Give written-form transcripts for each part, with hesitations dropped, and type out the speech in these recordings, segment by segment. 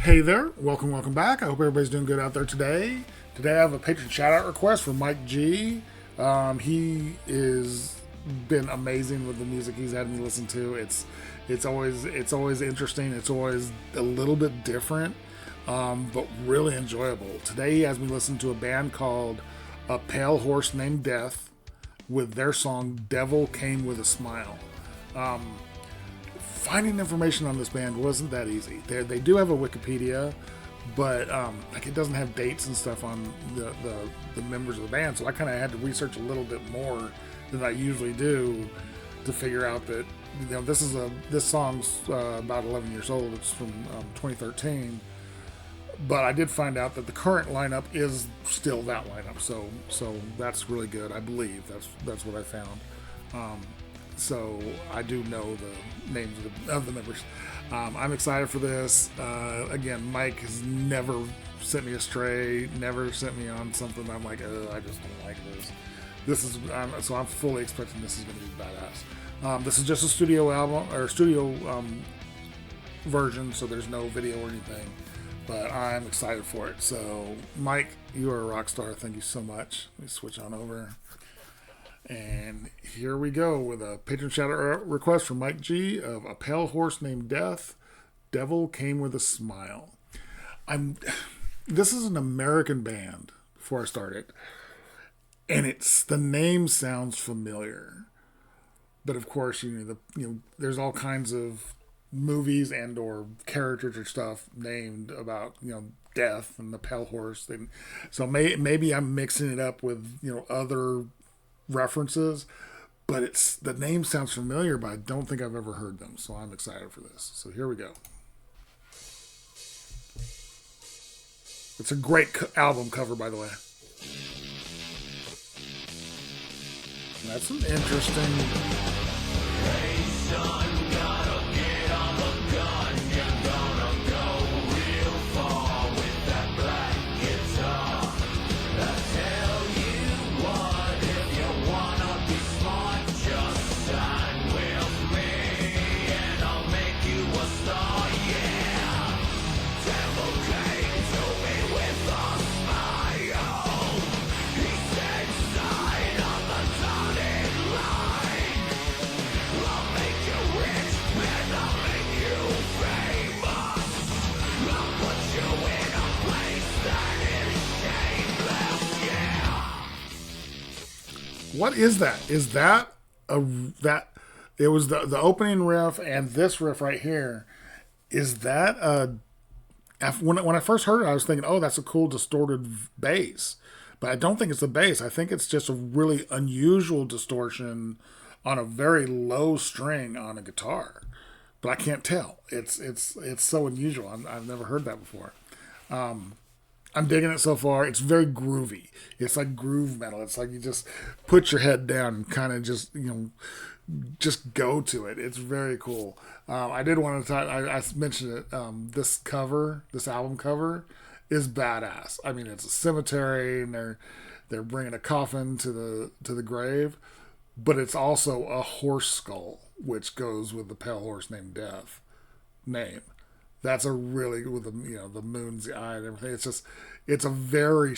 Hey there, welcome back. I hope everybody's doing good out there today. Today I have a patron shout out request from Mike G. He is been amazing with the music he's had me listen to. It's always interesting. It's always a little bit different, but really enjoyable. Today he has me listen to a band called A Pale Horse Named Death with their song "Devil Came with a Smile." Finding information on this band wasn't that easy. They do have a Wikipedia, but like it doesn't have dates and stuff on the members of the band. So I kind of had to research a little bit more than I usually do to figure out that this song's about 11 years old. It's from 2013, but I did find out that the current lineup is still that lineup. So that's really good. I believe that's what I found. So I do know the names of the members. I'm excited for this. Again, Mike has never sent me astray, never sent me on something I'm like, I just don't like this. So I'm fully expecting this is going to be badass. This is just a studio album or studio version, so there's no video or anything. But I'm excited for it. So Mike, you are a rock star. Thank you so much. Let me switch on over. And here we go with a patron shout out request from Mike G of A Pale Horse Named Death, Devil Came with a Smile. This is an American band before I started, and the name sounds familiar, but of course there's all kinds of movies and or characters or stuff named about death and the pale horse. So maybe I'm mixing it up with other references, but the name sounds familiar, but I don't think I've ever heard them, so I'm excited for this. So here we go. It's a great album cover, by the way. And that's an interesting. Hey son, gotta get on the gun. You're gonna go real far with that black guitar. I tell you what, if you wanna be smart, just sign with me and I'll make you a star, yeah. Devil came to me with a smile. He said sign on the dotted line. I'll make you rich and I'll make you famous. I'll put you in a place that is shameless, yeah. What is that? Is that it was the opening riff and this riff right here? Is that when I first heard it, I was thinking, oh, that's a cool distorted bass, but I don't think it's a bass. I think it's just a really unusual distortion on a very low string on a guitar, but I can't tell. It's so unusual. I've never heard that before. I'm digging it so far. It's very groovy. It's like groove metal. It's like you just put your head down and kind of just go to it. It's very cool. I did want to talk. I mentioned it. This album cover, is badass. I mean, it's a cemetery, and they're bringing a coffin to the grave, but it's also a horse skull, which goes with the Pale Horse Named Death name. That's a really, with the moon's the eye and everything. It's a very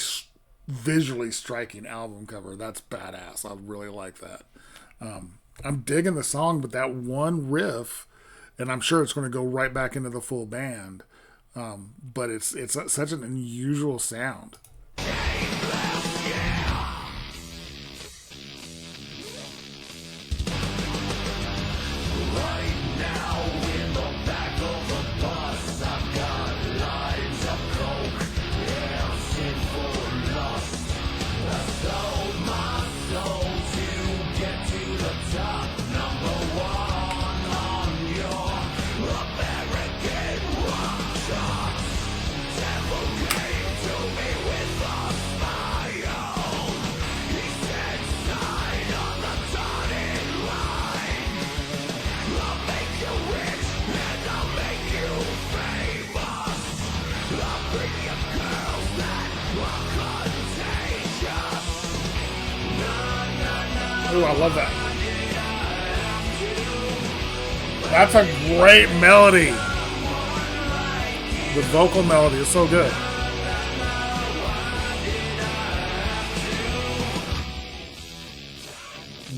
visually striking album cover. That's badass. I really like that. I'm digging the song, but that one riff, and I'm sure it's going to go right back into the full band. But it's such an unusual sound. Ooh, I love that. That's a great melody. The vocal melody is so good.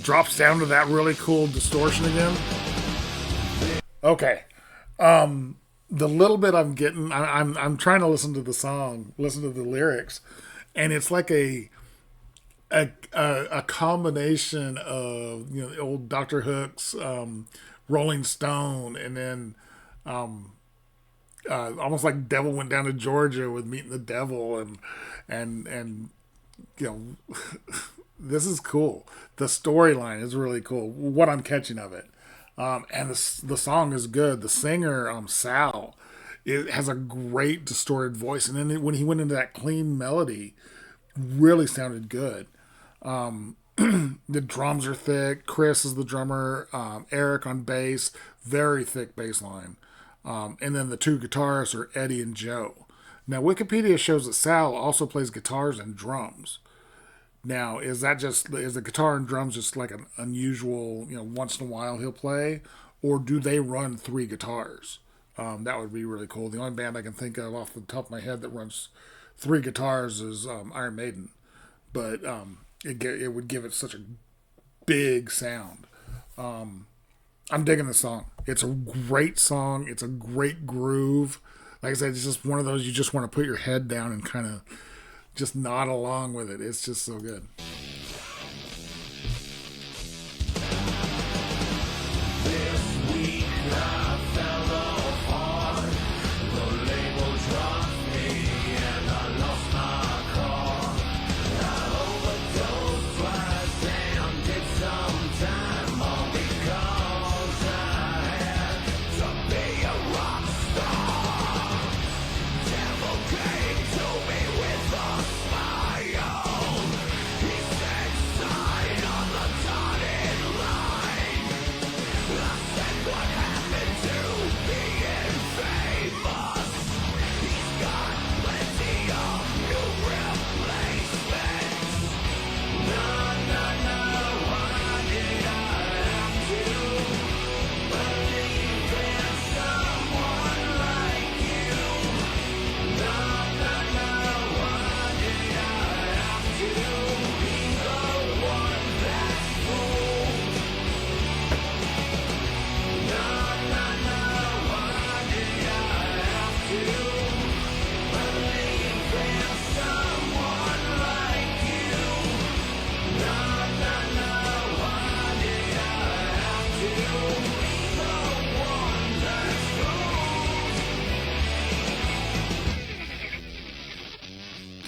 Drops down to that really cool distortion again. Okay. The little bit I'm getting, I'm trying to listen to the song, listen to the lyrics, and it's like a combination of the old Doctor Hook's Rolling Stone, and then almost like Devil Went Down to Georgia with Meeting the Devil, and you know this is cool. The storyline is really cool. What I'm catching of it, and the song is good. The singer Sal, it has a great distorted voice, and then when he went into that clean melody, really sounded good. The drums are thick. Chris is the drummer. Eric on bass, very thick bass line. And then the two guitarists are Eddie and Joe. Now, Wikipedia shows that Sal also plays guitars and drums. Now, is the guitar and drums just like an unusual, once in a while he'll play, or do they run three guitars? That would be really cool. The only band I can think of off the top of my head that runs three guitars is Iron Maiden, but it would give it such a big sound. I'm digging the song. It's a great song. It's a great groove. Like I said, it's just one of those you just want to put your head down and kind of just nod along with it. It's just so good.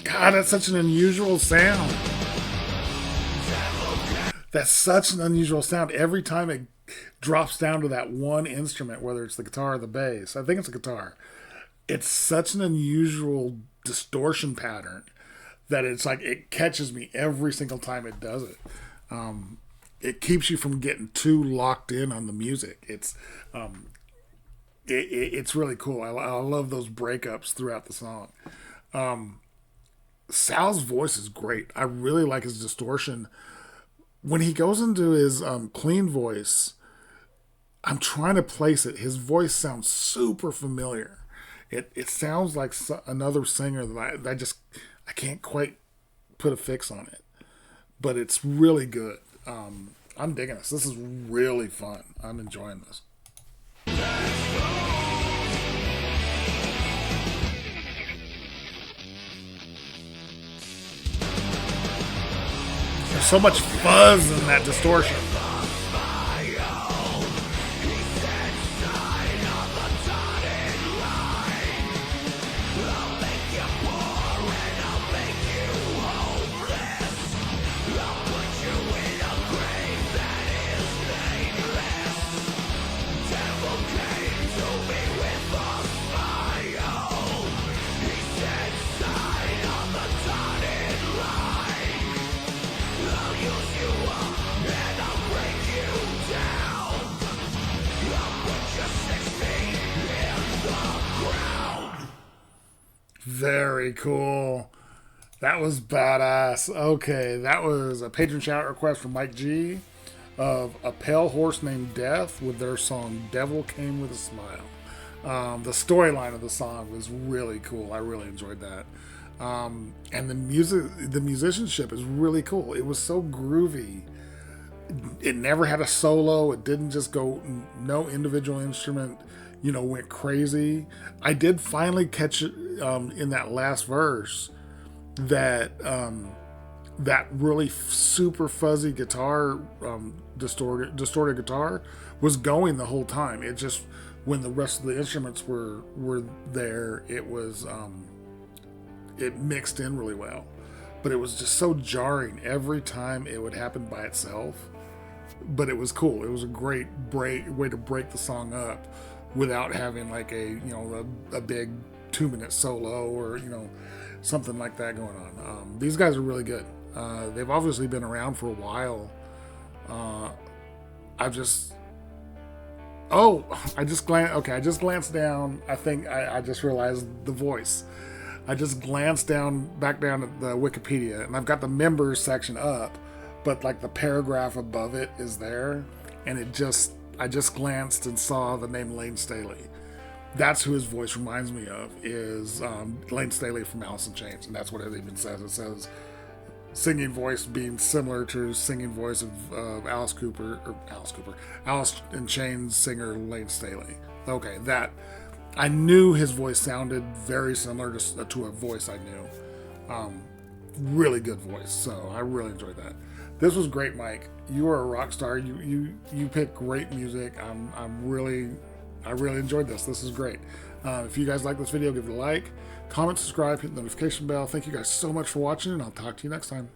God, that's such an unusual sound. That's such an unusual sound. Every time it drops down to that one instrument, whether it's the guitar or the bass, I think it's a guitar. It's such an unusual distortion pattern that it's like it catches me every single time it does it. It keeps you from getting too locked in on the music. It's really cool. I love those breakups throughout the song. Sal's voice is great. I really like his distortion. When he goes into his clean voice, I'm trying to place it. His voice sounds super familiar. It sounds like another singer that I can't quite put a fix on it. But it's really good. I'm digging this. This is really fun. I'm enjoying this. There's so much fuzz in that distortion. Very cool. That was badass. Okay, that was a patron shout request from Mike G of A Pale Horse Named Death with their song Devil Came with a Smile. The storyline of the song was really cool. I really enjoyed that. And the musicianship is really cool. It was so groovy. It never had a solo. It didn't just go, no individual instrument, went crazy. I did finally catch it in that last verse that that really super fuzzy guitar, distorted guitar, was going the whole time. It just, when the rest of the instruments were there, it was it mixed in really well. But it was just so jarring every time it would happen by itself. But it was cool. It was a great way to break the song up without having like a big 2-minute solo or something like that going on. These guys are really good. They've obviously been around for a while. I just glanced down. I think I just realized the voice. I just glanced back down at the Wikipedia, and I've got the members section up, but like the paragraph above it is there, and I just glanced and saw the name Lane Staley. That's who his voice reminds me of, is Lane Staley from Alice in Chains, and that's what it even says. It says singing voice being similar to singing voice of Alice in Chains singer Lane Staley. Okay, that I knew his voice sounded very similar to a voice I knew. Really good voice, so I really enjoyed that. This was great, Mike. You are a rock star. You pick great music. I really enjoyed this. This is great. If you guys like this video, give it a like, comment, subscribe, hit the notification bell. Thank you guys so much for watching, and I'll talk to you next time.